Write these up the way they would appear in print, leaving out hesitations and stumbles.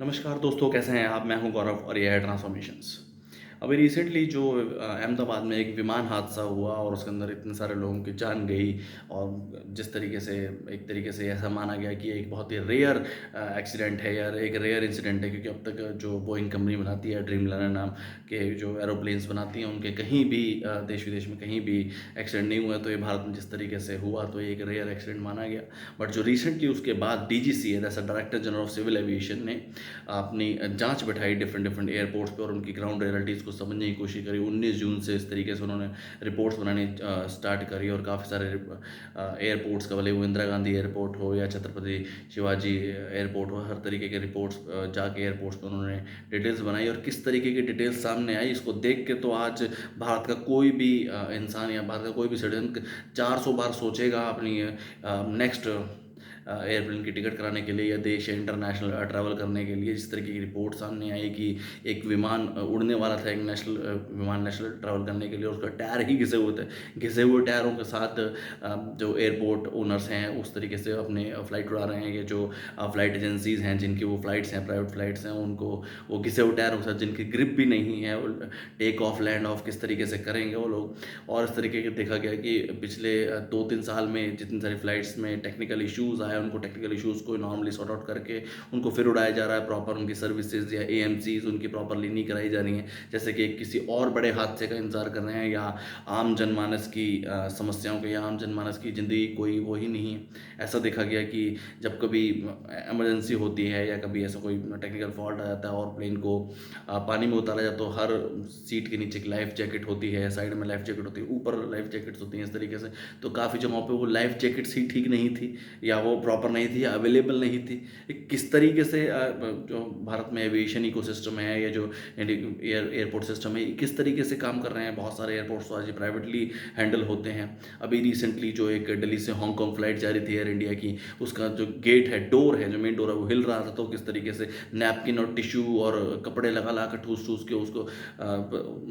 नमस्कार दोस्तों, कैसे हैं आप? मैं हूं गौरव और ये है ट्रांसफॉर्मेशंस। अभी रिसेंटली जो अहमदाबाद में एक विमान हादसा हुआ और उसके अंदर इतने सारे लोगों की जान गई। और जिस तरीके से एक तरीके से ऐसा माना गया कि एक बहुत ही रेयर एक्सीडेंट है या एक रेयर इंसिडेंट है, क्योंकि अब तक जो बोइंग कंपनी बनाती है ड्रीम लर्नर नाम के जो एरोप्लेन्स बनाती हैं, उनके कहीं भी देश विदेश में कहीं भी एक्सीडेंट नहीं हुआ। तो ये भारत में जिस तरीके से हुआ तो ये एक रेयर एक्सीडेंट माना गया। बट जो रिसेंटली उसके बाद डीजीसी है, that's director general of civil aviation ने अपनी जांच बैठाई डिफरेंट डिफरेंट एयरपोर्ट्स पे और उनकी ग्राउंड रियलिटीज़ को समझने की कोशिश करी। 19 जून से इस तरीके से उन्होंने रिपोर्ट्स बनानी स्टार्ट करी और काफ़ी सारे एयरपोर्ट्स का, भले वो इंदिरा गांधी एयरपोर्ट हो या छत्रपति शिवाजी एयरपोर्ट हो, हर तरीके के रिपोर्ट्स जाके एयरपोर्ट्स पर उन्होंने डिटेल्स बनाई। और किस तरीके की डिटेल्स सामने आई, इसको देख के तो आज भारत का कोई भी इंसान या भारत का कोई भी सिटीजन 400 बार सोचेगा अपनी नेक्स्ट एयरप्लेन की टिकट कराने के लिए या देश या इंटरनेशनल ट्रैवल करने के लिए। जिस तरीके की रिपोर्ट सामने आई कि एक विमान उड़ने वाला था, एक विमान नेशनल ट्रैवल करने के लिए, उसका टायर ही घिसे हुए थे। घिसे हुए टायरों के साथ जो एयरपोर्ट ओनर्स हैं उस तरीके से अपने फ़्लाइट उड़ा रहे हैं। ये जो फ़्लाइट एजेंसीज़ हैं जिनकी वो फ़्लाइट्स हैं, प्राइवेट फ़्लाइट्स हैं, उनको वो घिसे हुए टायरों के साथ, जिनकी ग्रिप भी नहीं है, टेक ऑफ लैंड ऑफ किस तरीके से करेंगे वो लोग। और इस तरीके के देखा गया कि पिछले 2-3 साल में जितनी सारी फ़्लाइट्स में टेक्निकल इश्यूज़ आए, उनको टेक्निकल इश्यूज़ को नॉर्मली सॉर्ट आउट करके उनको फिर उड़ाया जा रहा है। प्रॉपर उनकी सर्विसेज या एएमसीज़ उनकी प्रॉपरली नहीं कराई जा रही हैं, जैसे कि किसी और बड़े हादसे का इंतज़ार कर रहे हैं या आम जनमानस की समस्याओं के या आम जनमानस की ज़िंदगी कोई वो ही नहीं है। ऐसा देखा गया कि जब कभी इमरजेंसी होती है या कभी ऐसा कोई टेक्निकल फॉल्ट आ जाता है और प्लेन को पानी में उतारा जाए, तो हर सीट के नीचे एक लाइफ जैकेट होती है, साइड में लाइफ जैकेट होती है, ऊपर लाइफ जैकेट्स होती हैं इस तरीके से। तो काफ़ी जगहों पे वो लाइफ जैकेट्स ही ठीक नहीं थी या वो प्रॉपर नहीं थी या अवेलेबल नहीं थी। किस तरीके से जो भारत में एविएशन इकोसिस्टम है या जो एयरपोर्ट सिस्टम है, किस तरीके से काम कर रहे हैं। बहुत सारे एयरपोर्ट्स तो आज प्राइवेटली हैंडल होते हैं। अभी रिसेंटली जो एक दिल्ली से हांगकांग फ्लाइट जा रही थी एयर इंडिया की, उसका जो गेट है, डोर है, जो मेन डोर है, वो हिल रहा था। तो किस तरीके से नैपकिन और टिश्यू और कपड़े लगा ला कर ठूस ठूस के उसको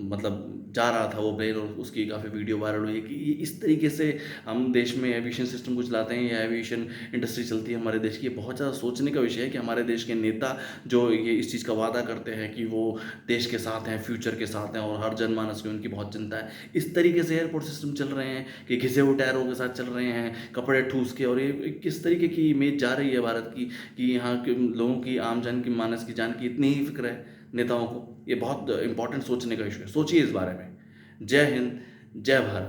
मतलब जा रहा था वो प्लेन, और उसकी काफ़ी वीडियो वायरल हुई कि इस तरीके से हम देश में एविएशन सिस्टम को चलाते हैं या एविएशन इंडस्ट्री चलती है हमारे देश की। ये बहुत ज़्यादा सोचने का विषय है कि हमारे देश के नेता जो ये इस चीज़ का वादा करते हैं कि वो देश के साथ हैं, फ्यूचर के साथ हैं और हर जनमानस की उनकी बहुत चिंता है, इस तरीके से एयरपोर्ट सिस्टम चल रहे हैं कि घिसे हुए टायरों के साथ चल रहे हैं, कपड़े ठूस के। और ये किस तरीके की इमेज जा रही है भारत की कि यहाँ के लोगों की, आम जन की, मानस की जान की इतनी ही फिक्र है नेताओं को। ये बहुत इंपॉर्टेंट सोचने का इशू है। सोचिए इस बारे में। जय हिंद, जय भारत।